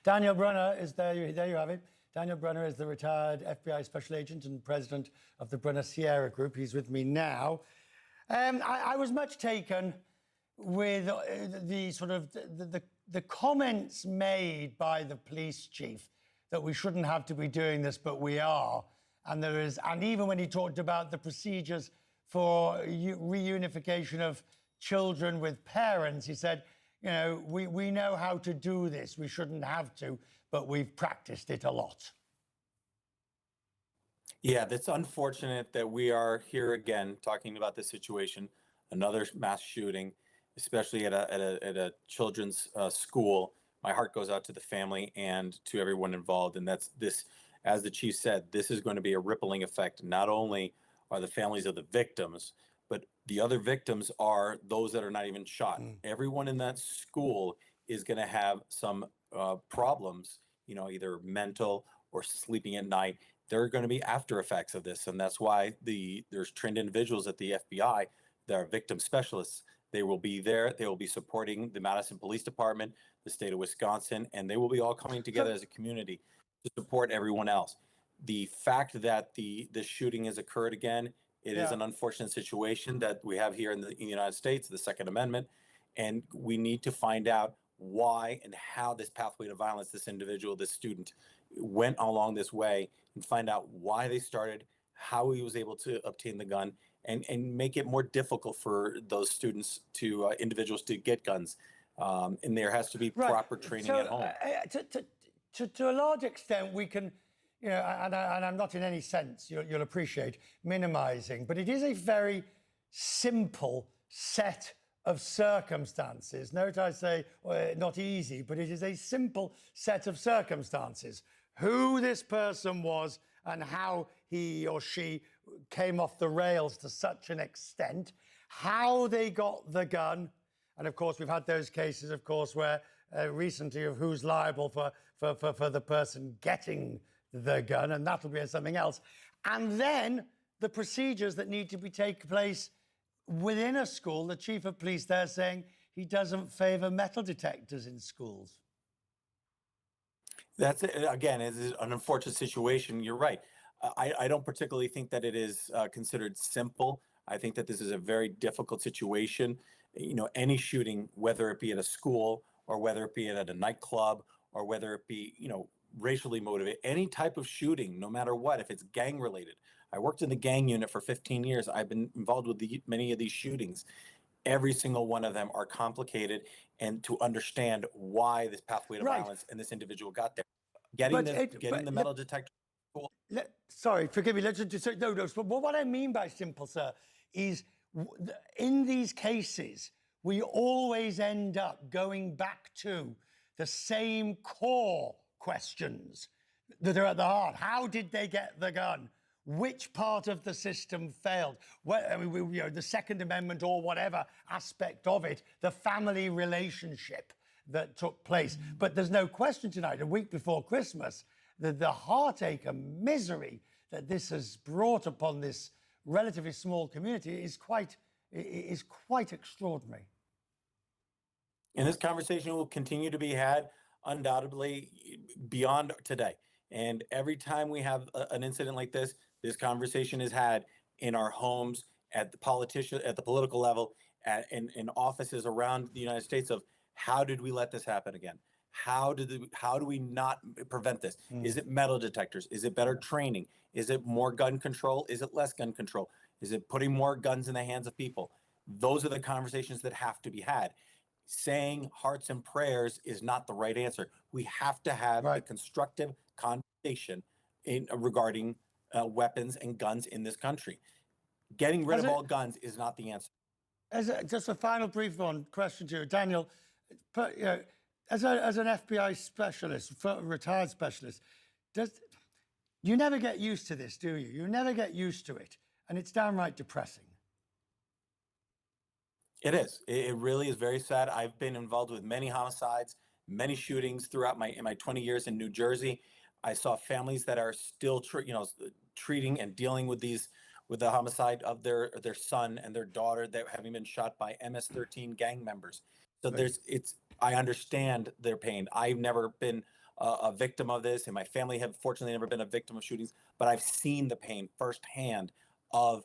Daniel Brunner is there. There you have it. Daniel Brunner is the retired FBI special agent and president of the Brunner Sierra Group. He's with me now. I was much taken with the sort of the comments made by the police chief that we shouldn't have to be doing this, but we are. And even when he talked about the procedures for reunification of children with parents, he said, you know, we know how to do this. We shouldn't have to, but we've practiced it a lot. Yeah, that's unfortunate that we are here again talking about this situation, another mass shooting, especially at a children's school. My heart goes out to the family and to everyone involved. And that's this, as the chief said, this is going to be a rippling effect. Not only are the families of the victims, but the other victims are those that are not even shot. Everyone in that school is going to have some problems, you know, either mental or sleeping at night. There are going to be after effects of this. And that's why there's trained individuals at the FBI that are victim specialists. They will be there. They will be supporting the Madison Police Department, the state of Wisconsin, and they will be all coming together as a community to support everyone else. The fact that this shooting has occurred again, it is an unfortunate situation that we have here in the United States, the Second Amendment, and we need to find out why and how this pathway to violence, this individual, this student, went along this way, and find out why they started, how he was able to obtain the gun, and make it more difficult for those students to individuals to get guns. And there has to be proper training at home. To a large extent, we can, you know, and I'm not in any sense, you'll appreciate, minimizing, but it is a very simple set of circumstances. Note I say, well, not easy, but it is a simple set of circumstances. Who this person was and how he or she came off the rails to such an extent, how they got the gun. And of course, we've had those cases, of course, where recently of who's liable for the person getting the gun, and that'll be something else. And then the procedures that need to take place within a school. The chief of police there saying he doesn't favor metal detectors in schools. That's, again, it is an unfortunate situation. You're right. I don't particularly think that it is considered simple. I think that this is a very difficult situation. You know, any shooting, whether it be at a school or whether it be at a nightclub or whether it be, you know, racially motivated, any type of shooting, no matter what, if it's gang related. I worked in the gang unit for 15 years. I've been involved with many of these shootings. Every single one of them are complicated, and to understand why this pathway to violence and this individual got there. Getting the metal detector. Sorry, forgive me. Let's just no. But what I mean by simple, sir, is in these cases we always end up going back to the same core questions that are at the heart. How did they get the gun? Which part of the system failed? Well, I mean, you know, the Second Amendment or whatever aspect of it, the family relationship that took place. But there's no question tonight, a week before Christmas, the heartache and misery that this has brought upon this relatively small community is quite extraordinary. And this conversation will continue to be had undoubtedly beyond today. And every time we have an incident like this conversation is had in our homes, at the political level, in offices around the United States of how did we let this happen again? How do we not prevent this? Is it metal detectors? Is it better training? Is it more gun control? Is it less gun control? Is it putting more guns in the hands of people? Those are the conversations that have to be had. Saying hearts and prayers is not the right answer. We have to have a constructive conversation regarding weapons and guns in this country. Getting rid of all guns is not the answer. Just a final brief question to you, Daniel. You know, as an FBI specialist, retired specialist, you never get used to this, do you? You never get used to it, and it's downright depressing. It is. It really is very sad. I've been involved with many homicides, many shootings throughout in my 20 years in New Jersey. I saw families that are still, treating and dealing with the homicide of their son and their daughter that having been shot by MS-13 gang members. So I understand their pain. I've never been a victim of this, and my family have fortunately never been a victim of shootings, but I've seen the pain firsthand of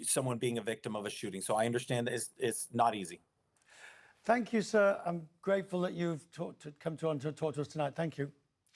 someone being a victim of a shooting. So I understand that it's not easy. Thank you, sir. I'm grateful that you've come on to talk to us tonight. Thank you.